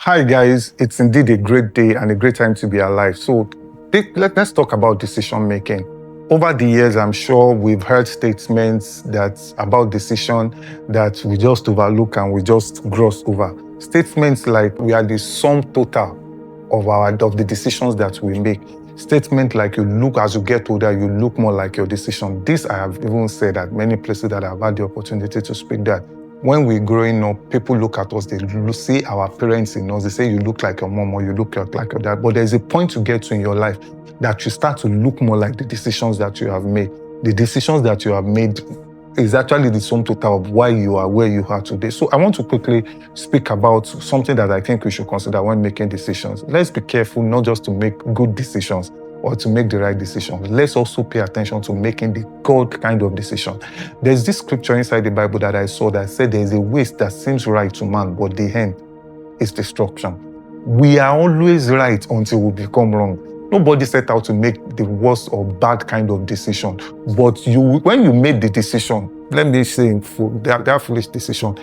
Hi guys, it's indeed a great day and a great time to be alive. So let's talk about decision making. Over the years, I'm sure we've heard statements that about decision that we just overlook and we just gloss over. Statements like we are the sum total of the decisions that we make. Statement like you look as you get older, you look more like your decision. This I have even said at many places that I've had the opportunity to speak that. When we're growing up, people look at us, they see our parents in us, they say you look like your mom or you look like your dad. But there's a point to get to in your life that you start to look more like the decisions that you have made. The decisions that you have made is actually the sum total of why you are where you are today. So I want to quickly speak about something that I think we should consider when making decisions. Let's be careful not just to make good decisions or to make the right decision. Let's also pay attention to making the God kind of decision. There's this scripture inside the Bible that I saw that said there's a ways that seems right to man, but the end is destruction. We are always right until we become wrong. Nobody set out to make the worst or bad kind of decision. But when you made the decision, let me say that foolish decision,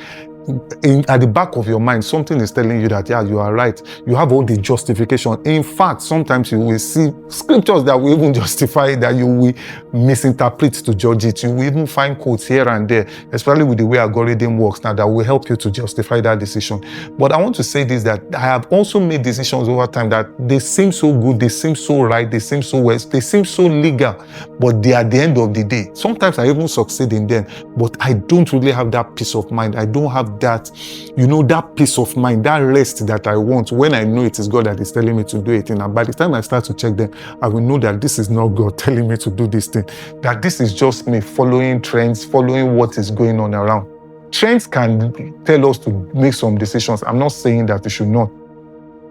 at the back of your mind, something is telling you that, yeah, you are right. You have all the justification. In fact, sometimes you will see scriptures that will even justify it, that you will misinterpret to judge it. You will even find quotes here and there, especially with the way algorithm works now, that will help you to justify that decision. But I want to say this, that I have also made decisions over time that they seem so good, they seem so right, they seem so well, they seem so legal, but they are at the end of the day. Sometimes I even succeed in them, but I don't really have that peace of mind. I don't have that, that peace of mind, that rest that I want when I know it is God that is telling me to do it. And by the time I start to check them, I will know that this is not God telling me to do this thing, that this is just me following trends, following what is going on around. Trends can tell us to make some decisions. I'm not saying that we should not,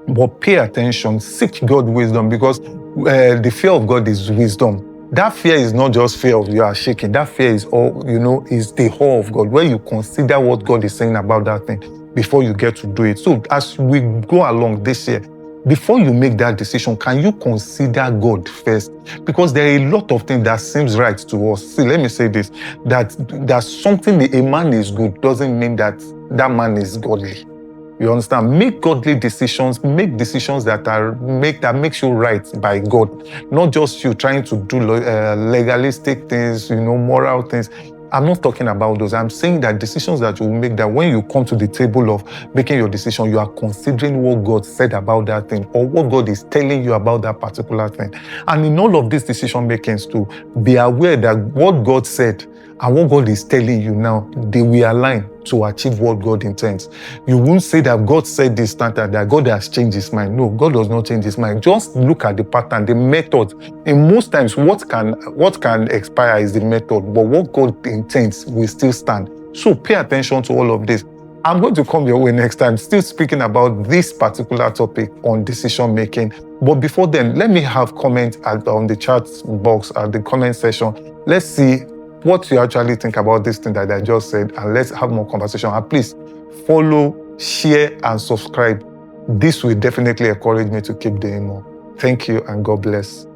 but pay attention, seek God's wisdom, because the fear of God is wisdom. That fear is not just fear of you are shaking. That fear is is the awe of God, where you consider what God is saying about that thing before you get to do it. So as we go along this year, before you make that decision, can you consider God first? Because there are a lot of things that seems right to us. See, let me say this, that something, a man is good doesn't mean that man is godly. You understand? Make godly decisions, make decisions that makes you right by God, not just you trying to do legalistic things, moral things. I'm not talking about those. I'm saying that decisions that you will make, that when you come to the table of making your decision, you are considering what God said about that thing or what God is telling you about that particular thing. And in all of these decision makings too, be aware that what God said and what God is telling you now, they will align to achieve what God intends. You won't say that God said this standard, that God has changed his mind. No, God does not change his mind. Just look at the pattern, the method. And most times, what can expire is the method, but what God intends will still stand. So pay attention to all of this. I'm going to come your way next time, still speaking about this particular topic on decision making. But before then, let me have comments on the chat box at the comment section. Let's see what you actually think about this thing that I just said, and let's have more conversation. And please follow, share, and subscribe. This will definitely encourage me to keep doing more. Thank you, and God bless.